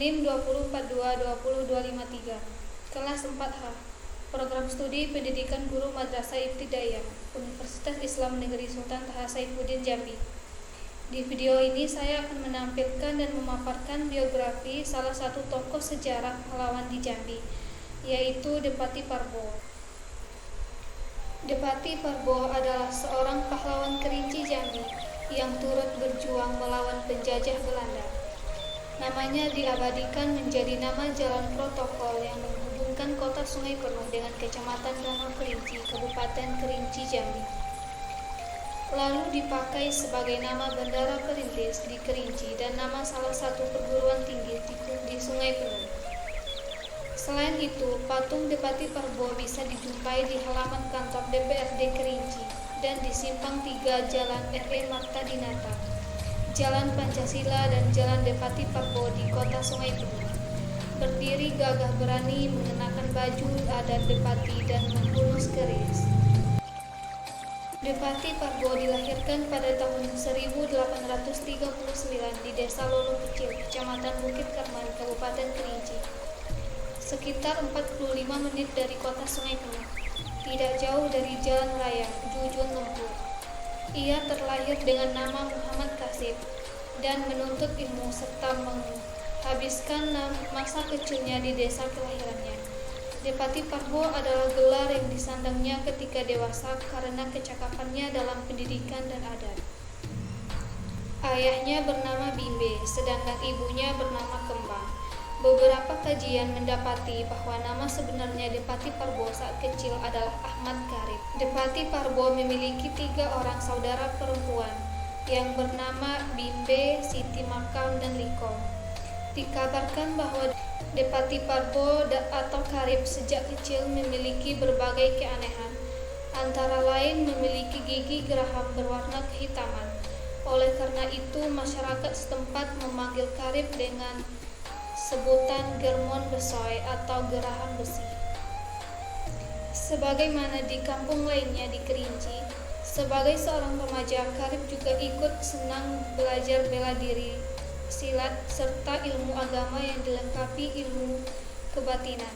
NIM 20422053, kelas 4H, Program Studi Pendidikan Guru Madrasah Ibtidaiyah, Universitas Islam Negeri Sultan Taha Saifuddin Jambi. Di video ini saya akan menampilkan dan memaparkan biografi salah satu tokoh sejarah pahlawan di Jambi, yaitu Depati Parbo. Depati Parbo adalah seorang pahlawan Kerinci Jambi yang turut berjuang melawan penjajah Belanda. Namanya diabadikan menjadi nama jalan protokol yang menghubungkan kota Sungai Penuh dengan Kecamatan Danau Kerinci, Kabupaten Kerinci, Jambi. Lalu dipakai sebagai nama Bandara Perintis di Kerinci dan nama salah satu perguruan tinggi di Sungai Penuh. Selain itu, patung Depati Parbo bisa dijumpai di halaman kantor DPRD Kerinci dan di Simpang 3 Jalan R.E. Marta Dinata, Jalan Pancasila dan Jalan Depati Parbo di Kota Sungai Penuh. Berdiri gagah berani mengenakan baju adat Depati dan menghunus keris. Depati Parbo dilahirkan pada tahun 1839 di Desa Lolo Kecil, Kecamatan Bukit Karman, Kabupaten Kerinci, sekitar 45 menit dari Kota Sungai Penuh, tidak jauh dari Jalan Raya Jujun Lempur. Ia terlahir dengan nama Muhammad Kasib dan menuntut ilmu serta menghabiskan masa kecilnya di desa kelahirannya. Depati Parbo adalah gelar yang disandangnya ketika dewasa karena kecakapannya dalam pendidikan dan adat. Ayahnya bernama Bimbe, sedangkan ibunya bernama Kembang. Beberapa kajian mendapati bahwa nama sebenarnya Depati Parbo saat kecil adalah Ahmad Karib. Depati Parbo memiliki 3 orang saudara perempuan yang bernama Bimbe, Siti Makam, dan Liko. Dikabarkan bahwa Depati Parbo atau Karib sejak kecil memiliki berbagai keanehan, antara lain memiliki gigi geraham berwarna kehitaman. Oleh karena itu, masyarakat setempat memanggil Karib dengan sebutan Germon Besoy atau geraham besi. Sebagaimana di kampung lainnya di Kerinci, sebagai seorang remaja, Karib juga ikut senang belajar bela diri, silat, serta ilmu agama yang dilengkapi ilmu kebatinan.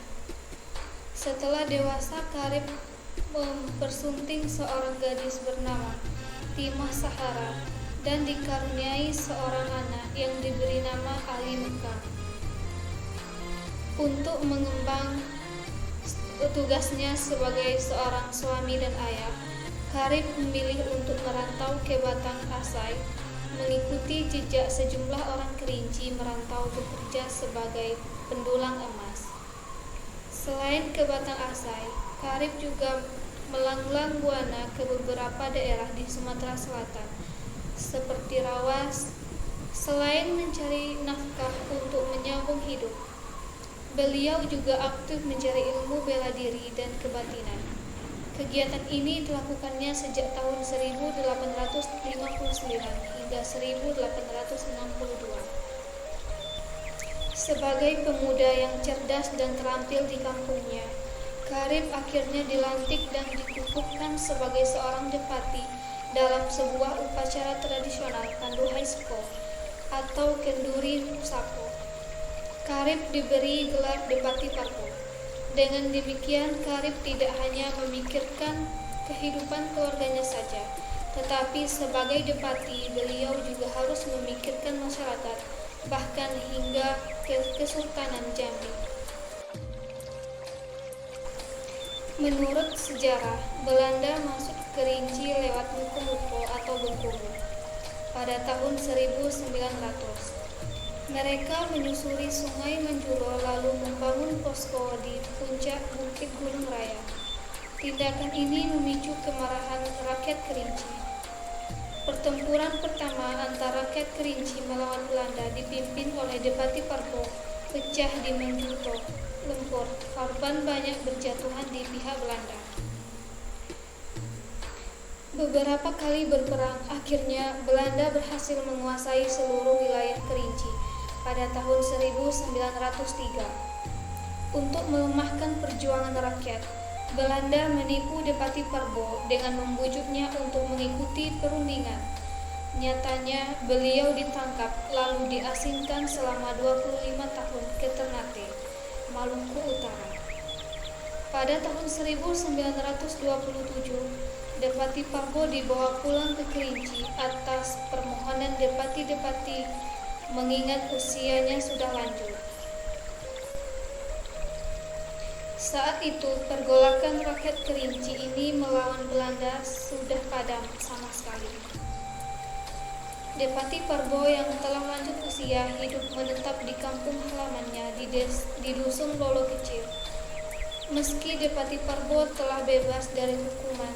Setelah dewasa, Karib mempersunting seorang gadis bernama Timah Sahara dan dikaruniai seorang anak yang diberi nama Ali Mekah. Untuk mengemban tugasnya sebagai seorang suami dan ayah, Karib memilih untuk merantau ke Batang Asai, mengikuti jejak sejumlah orang Kerinci merantau bekerja sebagai pendulang emas. Selain ke Batang Asai, Karib juga melanglang buana ke beberapa daerah di Sumatera Selatan, seperti Rawas. Selain mencari nafkah untuk menyambung hidup, beliau juga aktif mencari ilmu bela diri dan kebatinan. Kegiatan ini dilakukannya sejak tahun 1859 hingga 1862. Sebagai pemuda yang cerdas dan terampil di kampungnya, Karib akhirnya dilantik dan dikukuhkan sebagai seorang depati dalam sebuah upacara tradisional Kanduhai Seko atau Kenduri Sako. Karib diberi gelar Depati Parbo. Dengan demikian, Karib tidak hanya memikirkan kehidupan keluarganya saja, tetapi sebagai Depati, beliau juga harus memikirkan masyarakat, bahkan hingga Kesultanan Jambi. Menurut sejarah, Belanda masuk ke Kerinci lewat Muko-Muko atau Bengkulu pada tahun 1900. Mereka menyusuri Sungai Manjuro lalu membangun posko di puncak Bukit Gunung Raya. Tindakan ini memicu kemarahan rakyat Kerinci. Pertempuran pertama antara rakyat Kerinci melawan Belanda dipimpin oleh Depati Parbo pecah di Manjuro, Lempur. Korban banyak berjatuhan di pihak Belanda. Beberapa kali berperang, akhirnya Belanda berhasil menguasai seluruh wilayah Kerinci pada tahun 1903. Untuk melemahkan perjuangan rakyat, Belanda menipu Depati Parbo dengan membujuknya untuk mengikuti perundingan. Nyatanya, beliau ditangkap lalu diasingkan selama 25 tahun ke Ternate, Maluku Utara. Pada tahun 1927, Depati Parbo dibawa pulang ke Kerinci atas permohonan depati-depati mengingat usianya sudah lanjut. Saat itu, pergolakan rakyat Kerinci ini melawan Belanda sudah padam sama sekali. Depati Parbo yang telah lanjut usia hidup menetap di kampung halamannya di Dusun Lolo Kecil. Meski Depati Parbo telah bebas dari hukuman,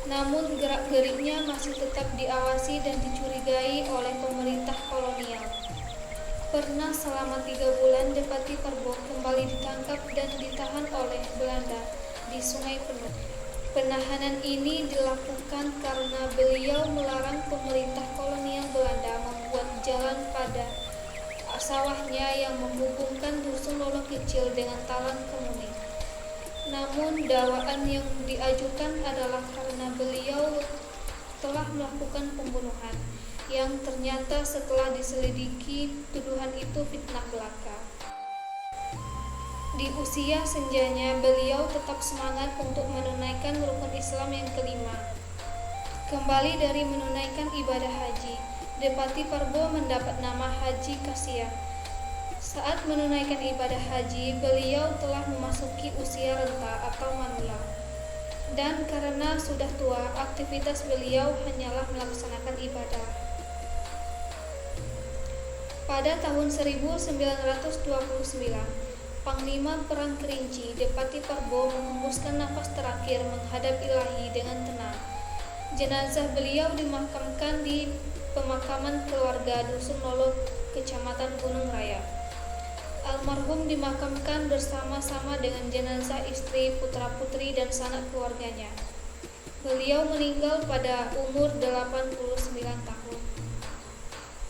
namun gerak-geriknya masih tetap diawasi dan dicurigai oleh pemerintah kolonial. Pernah selama 3 bulan Depati Parbo kembali ditangkap dan ditahan oleh Belanda di Sungai Penuh. Penahanan ini dilakukan karena beliau melarang pemerintah kolonial Belanda membuat jalan pada sawahnya yang menghubungkan Dusun Lolo Kecil dengan Talang Kemuni. Namun dakwaan yang diajukan adalah karena beliau telah melakukan pembunuhan, yang ternyata setelah diselidiki tuduhan itu fitnah belaka. Di usia senjanya, beliau tetap semangat untuk menunaikan rukun Islam yang kelima. Kembali dari menunaikan ibadah haji, Depati Parbo mendapat nama Haji Kasiah. Saat menunaikan ibadah haji, beliau telah memasuki usia renta atau manula. Dan karena sudah tua, aktivitas beliau hanyalah melaksanakan ibadah. Pada tahun 1929, Panglima Perang Kerinci, Depati Parbo menghembuskan nafas terakhir menghadap Ilahi dengan tenang. Jenazah beliau dimakamkan di pemakaman keluarga Dusun Lolo, Kecamatan Gunung Raya. Almarhum dimakamkan bersama-sama dengan jenazah istri, putra-putri, dan sanak keluarganya. Beliau meninggal pada umur 89 tahun.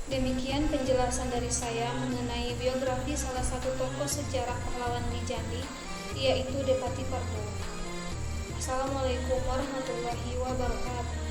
Demikian penjelasan dari saya mengenai biografi salah satu tokoh sejarah pahlawan di Jambi, yaitu Depati Parbo. Assalamualaikum warahmatullahi wabarakatuh.